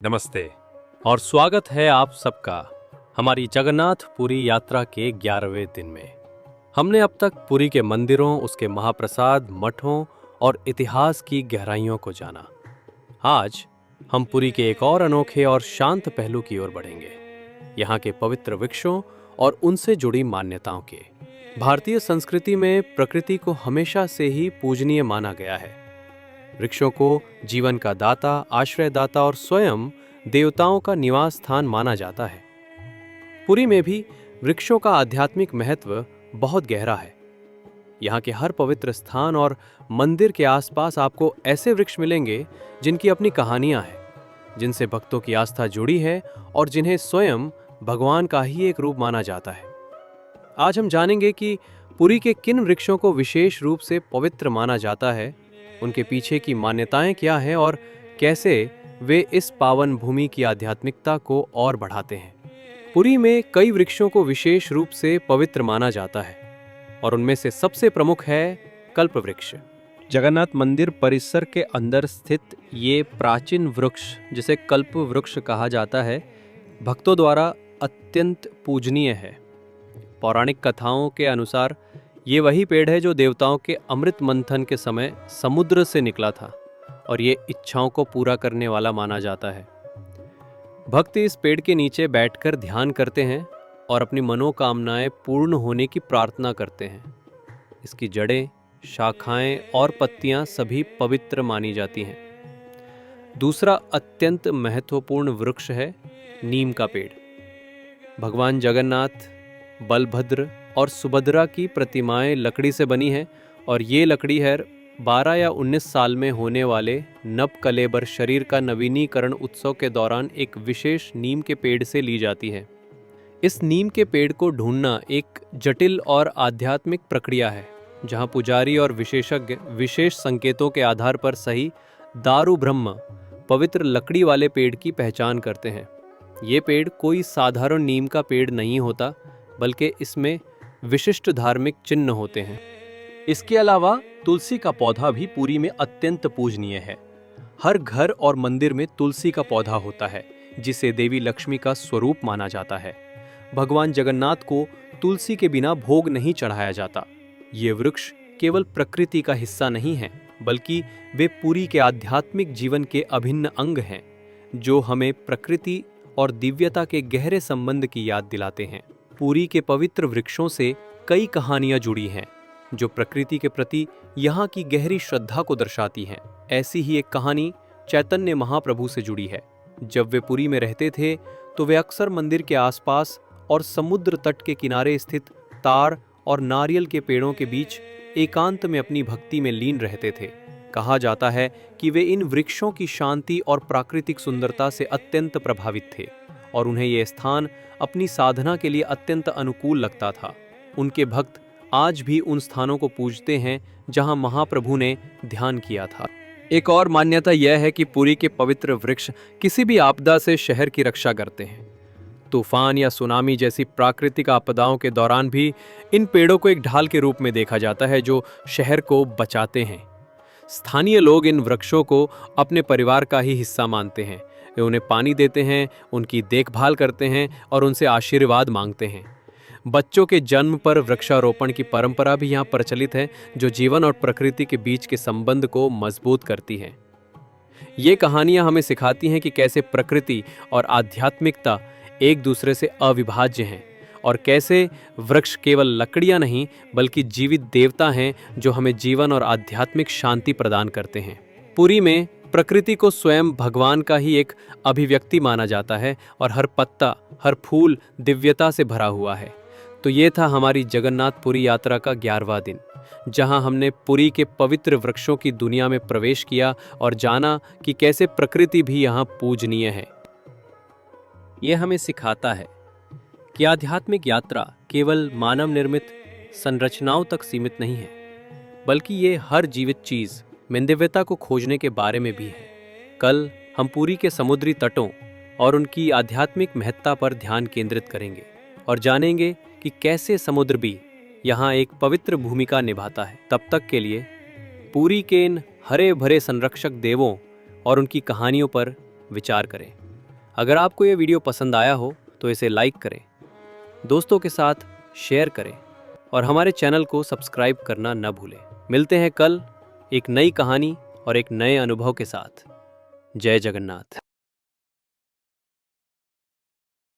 नमस्ते और स्वागत है आप सबका हमारी जगन्नाथ पुरी यात्रा के 11वें दिन में। हमने अब तक पुरी के मंदिरों, उसके महाप्रसाद, मठों और इतिहास की गहराइयों को जाना। आज हम पुरी के एक और अनोखे और शांत पहलू की ओर बढ़ेंगे, यहाँ के पवित्र वृक्षों और उनसे जुड़ी मान्यताओं के। भारतीय संस्कृति में प्रकृति को हमेशा से ही पूजनीय माना गया है। वृक्षों को जीवन का दाता, आश्रयदाता और स्वयं देवताओं का निवास स्थान माना जाता है। पुरी में भी वृक्षों का आध्यात्मिक महत्व बहुत गहरा है। यहाँ के हर पवित्र स्थान और मंदिर के आसपास आपको ऐसे वृक्ष मिलेंगे जिनकी अपनी कहानियां हैं, जिनसे भक्तों की आस्था जुड़ी है और जिन्हें स्वयं भगवान का ही एक रूप माना जाता है। आज हम जानेंगे कि पुरी के किन वृक्षों को विशेष रूप से पवित्र माना जाता है, उनके पीछे की मान्यताएं क्या हैं और कैसे वे इस पावन भूमि की आध्यात्मिकता को और बढ़ाते हैं। पुरी में कई वृक्षों को विशेष रूप से पवित्र माना जाता है और उनमें से सबसे प्रमुख है कल्प वृक्ष। जगन्नाथ मंदिर परिसर के अंदर स्थित ये प्राचीन वृक्ष, जिसे कल्प वृक्ष कहा जाता है, भक्तों द्वारा अत्यंत पूजनीय है। पौराणिक कथाओं के अनुसार ये वही पेड़ है जो देवताओं के अमृत मंथन के समय समुद्र से निकला था और ये इच्छाओं को पूरा करने वाला माना जाता है। भक्त इस पेड़ के नीचे बैठकर ध्यान करते हैं और अपनी मनोकामनाएं पूर्ण होने की प्रार्थना करते हैं। इसकी जड़ें, शाखाएं और पत्तियां सभी पवित्र मानी जाती हैं। दूसरा अत्यंत महत्वपूर्ण वृक्ष है नीम का पेड़। भगवान जगन्नाथ, बलभद्र और सुभद्रा की प्रतिमाएं लकड़ी से बनी हैं और ये लकड़ी हर 12 या 19 साल में होने वाले नव कलेबर शरीर का नवीनीकरण उत्सव के दौरान एक विशेष नीम के पेड़ से ली जाती है। इस नीम के पेड़ को ढूंढना एक जटिल और आध्यात्मिक प्रक्रिया है, जहां पुजारी और विशेषज्ञ विशेष संकेतों के आधार पर सही दारु ब्रह्म पवित्र लकड़ी वाले पेड़ की पहचान करते हैं। ये पेड़ कोई साधारण नीम का पेड़ नहीं होता, बल्कि इसमें विशिष्ट धार्मिक चिन्ह होते हैं। इसके अलावा तुलसी का पौधा भी पुरी में अत्यंत पूजनीय है। हर घर और मंदिर में तुलसी का पौधा होता है, जिसे देवी लक्ष्मी का स्वरूप माना जाता है। भगवान जगन्नाथ को तुलसी के बिना भोग नहीं चढ़ाया जाता। ये वृक्ष केवल प्रकृति का हिस्सा नहीं है, बल्कि वे पुरी के आध्यात्मिक जीवन के अभिन्न अंग हैं, जो हमें प्रकृति और दिव्यता के गहरे संबंध की याद दिलाते हैं। पुरी के पवित्र वृक्षों से कई कहानियां जुड़ी हैं, जो प्रकृति के प्रति यहाँ की गहरी श्रद्धा को दर्शाती हैं। ऐसी ही एक कहानी चैतन्य महाप्रभु से जुड़ी है। जब वे पुरी में रहते थे तो वे अक्सर मंदिर के आसपास और समुद्र तट के किनारे स्थित तार और नारियल के पेड़ों के बीच एकांत में अपनी भक्ति में लीन रहते थे। कहा जाता है कि वे इन वृक्षों की शांति और प्राकृतिक सुंदरता से अत्यंत प्रभावित थे और उन्हें यह स्थान अपनी साधना के लिए अत्यंत अनुकूल लगता था। उनके भक्त आज भी उन स्थानों को पूजते हैं जहां महाप्रभु ने ध्यान किया था। एक और मान्यता यह है कि पुरी के पवित्र वृक्ष किसी भी आपदा से शहर की रक्षा करते हैं। तूफान या सुनामी जैसी प्राकृतिक आपदाओं के दौरान भी इन पेड़ों को एक ढाल के रूप में देखा जाता है, जो शहर को बचाते हैं। स्थानीय लोग इन वृक्षों को अपने परिवार का ही हिस्सा मानते हैं। वे उन्हें पानी देते हैं, उनकी देखभाल करते हैं और उनसे आशीर्वाद मांगते हैं। बच्चों के जन्म पर वृक्षारोपण की परंपरा भी यहाँ प्रचलित है, जो जीवन और प्रकृति के बीच के संबंध को मजबूत करती है। ये कहानियां हमें सिखाती हैं कि कैसे प्रकृति और आध्यात्मिकता एक दूसरे से अविभाज्य हैं और कैसे वृक्ष केवल लकड़ियां नहीं, बल्कि जीवित देवता हैं जो हमें जीवन और आध्यात्मिक शांति प्रदान करते हैं। पुरी में प्रकृति को स्वयं भगवान का ही एक अभिव्यक्ति माना जाता है और हर पत्ता, हर फूल दिव्यता से भरा हुआ है। तो ये था हमारी जगन्नाथ पुरी यात्रा का 11वां दिन, जहां हमने पुरी के पवित्र वृक्षों की दुनिया में प्रवेश किया और जाना कि कैसे प्रकृति भी यहाँ पूजनीय है। ये हमें सिखाता है कि आध्यात्मिक यात्रा केवल मानव निर्मित संरचनाओं तक सीमित नहीं है, बल्कि ये हर जीवित चीज में दिव्यता को खोजने के बारे में भी है। कल हम पुरी के समुद्री तटों और उनकी आध्यात्मिक महत्ता पर ध्यान केंद्रित करेंगे और जानेंगे कि कैसे समुद्र भी यहाँ एक पवित्र भूमिका निभाता है। तब तक के लिए पुरी के इन हरे भरे संरक्षक देवों और उनकी कहानियों पर विचार करें। अगर आपको ये वीडियो पसंद आया हो तो इसे लाइक करें, दोस्तों के साथ शेयर करें और हमारे चैनल को सब्सक्राइब करना न भूलें। मिलते हैं कल एक नई कहानी और एक नए अनुभव के साथ। जय जगन्नाथ।